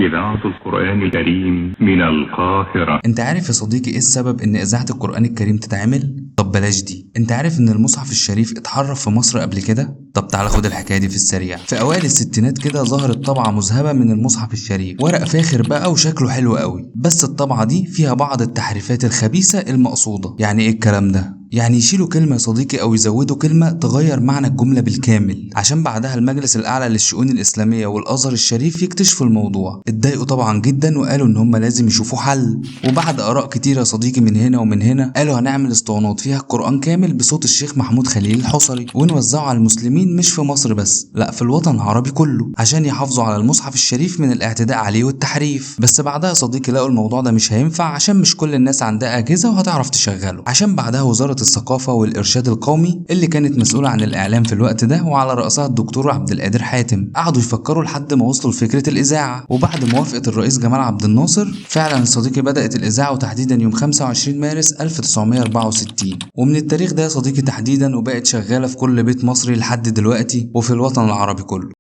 إذاعة القرآن الكريم من القاهرة. انت عارف يا صديقي ايه السبب ان اذاعة القرآن الكريم تتعمل؟ طب بلاش دي. انت عارف ان المصحف الشريف اتحرف في مصر قبل كده؟ طب تعال خد الحكاية دي في السريع. في اوائل الستينات كده ظهرت طبعة مذهبة من المصحف الشريف، ورق فاخر بقى وشكله حلو قوي، بس الطبعة دي فيها بعض التحريفات الخبيثة المقصودة. يعني ايه الكلام ده؟ يعني يشيلوا كلمة يا صديقي أو يزودوا كلمة تغير معنى الجملة بالكامل، عشان بعدها المجلس الأعلى للشؤون الإسلامية والأزهر الشريف يكتشفوا الموضوع. اتضايقوا طبعا جدا وقالوا إن هم لازم يشوفوا حل، وبعد آراء كتير يا صديقي من هنا ومن هنا قالوا هنعمل اسطوانات فيها القرآن كامل بصوت الشيخ محمود خليل الحصري، ونوزعه على المسلمين مش في مصر بس، لا في الوطن العربي كله، عشان يحافظوا على المصحف الشريف من الاعتداء عليه والتحريف. بس بعدها يا صديقي لقوا الموضوع ده مش هينفع، عشان مش كل الناس عندها أجهزة وهتعرف تشغله. عشان بعدها وزارة الثقافة والإرشاد القومي اللي كانت مسؤولة عن الإعلام في الوقت ده وعلى رأسها الدكتور عبد القادر حاتم قعدوا يفكروا لحد ما وصلوا لفكرة الإذاعة. وبعد موافقة الرئيس جمال عبد الناصر فعلا صديقي بدأت الإذاعة، وتحديدا يوم 25 مارس 1964، ومن التاريخ ده يا صديقي تحديدا وبقت شغالة في كل بيت مصري لحد دلوقتي وفي الوطن العربي كله.